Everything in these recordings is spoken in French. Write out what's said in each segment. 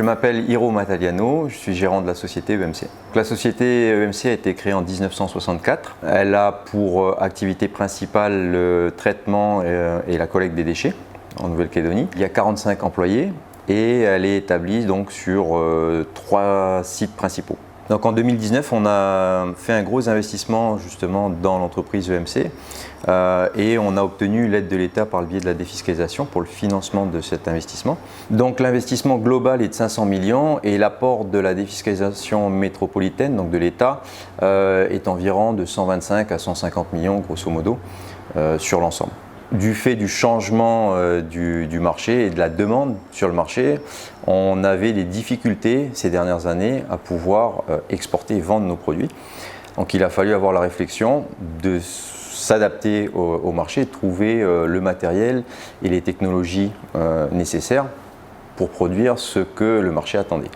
m'appelle Hiro Mataliano, je suis gérant de la société EMC. La société EMC a été créée en 1964. Elle a pour activité principale le traitement et la collecte des déchets en Nouvelle-Calédonie. Il y a 45 employés et elle est établie donc sur 3 sites principaux. Donc en 2019, on a fait un gros investissement justement dans l'entreprise EMC et on a obtenu l'aide de l'État par le biais de la défiscalisation pour le financement de cet investissement. Donc l'investissement global est de 500 millions et l'apport de la défiscalisation métropolitaine, donc de l'État, est environ de 125 à 150 millions grosso modo sur l'ensemble. Du fait du changement du marché et de la demande sur le marché, on avait des difficultés ces dernières années à pouvoir exporter et vendre nos produits. Donc il a fallu avoir la réflexion de s'adapter au marché, de trouver le matériel et les technologies nécessaires pour produire ce que le marché attendait.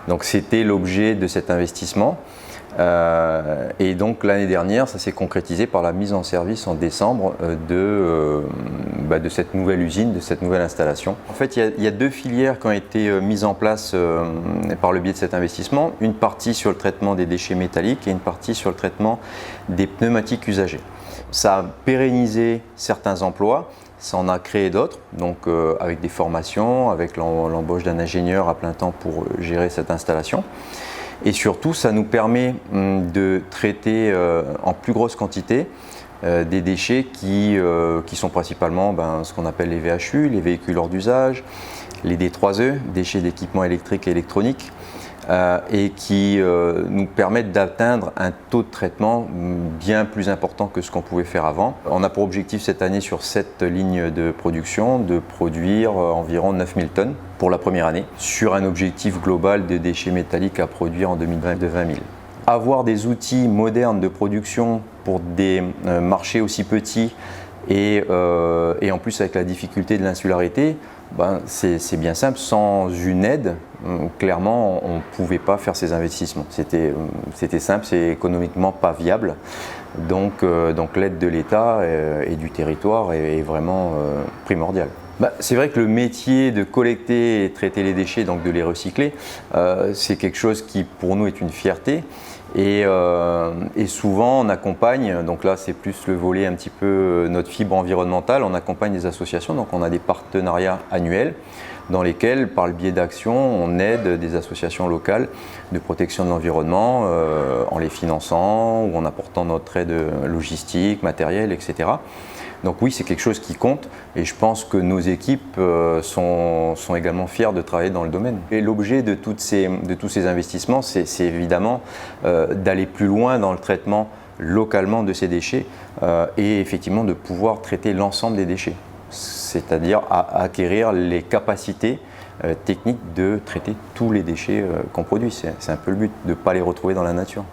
Donc c'était l'objet de cet investissement. Et donc l'année dernière, ça s'est concrétisé par la mise en service en décembre de cette nouvelle usine, de cette nouvelle installation. En fait, il y a 2 filières qui ont été mises en place par le biais de cet investissement. Une partie sur le traitement des déchets métalliques et une partie sur le traitement des pneumatiques usagés. Ça a pérennisé certains emplois. Ça en a créé d'autres, donc avec des formations, avec l'embauche d'un ingénieur à plein temps pour gérer cette installation. Et surtout, ça nous permet de traiter en plus grosse quantité des déchets qui sont principalement ce qu'on appelle les VHU, les véhicules hors d'usage, les D3E, déchets d'équipements électriques et électroniques, et qui nous permettent d'atteindre un taux de traitement bien plus important que ce qu'on pouvait faire avant. On a pour objectif cette année sur cette ligne de production de produire environ 9000 tonnes pour la première année, sur un objectif global de déchets métalliques à produire en 2020 de 20 000. Avoir des outils modernes de production pour des marchés aussi petits et en plus avec la difficulté de l'insularité, c'est bien simple, sans une aide, clairement on ne pouvait pas faire ces investissements. C'était simple, c'est économiquement pas viable, donc l'aide de l'État et du territoire est vraiment primordiale. C'est vrai que le métier de collecter et traiter les déchets, donc de les recycler, c'est quelque chose qui pour nous est une fierté. Et souvent on accompagne, donc là c'est plus le volet un petit peu notre fibre environnementale, on accompagne des associations, donc on a des partenariats annuels dans lesquels par le biais d'actions on aide des associations locales de protection de l'environnement en les finançant ou en apportant notre aide logistique, matérielle, etc. Donc oui, c'est quelque chose qui compte et je pense que nos équipes sont également fières de travailler dans le domaine. Et l'objet de tous ces investissements, c'est évidemment d'aller plus loin dans le traitement localement de ces déchets et effectivement de pouvoir traiter l'ensemble des déchets, c'est-à-dire acquérir les capacités techniques de traiter tous les déchets qu'on produit. C'est un peu le but, de ne pas les retrouver dans la nature.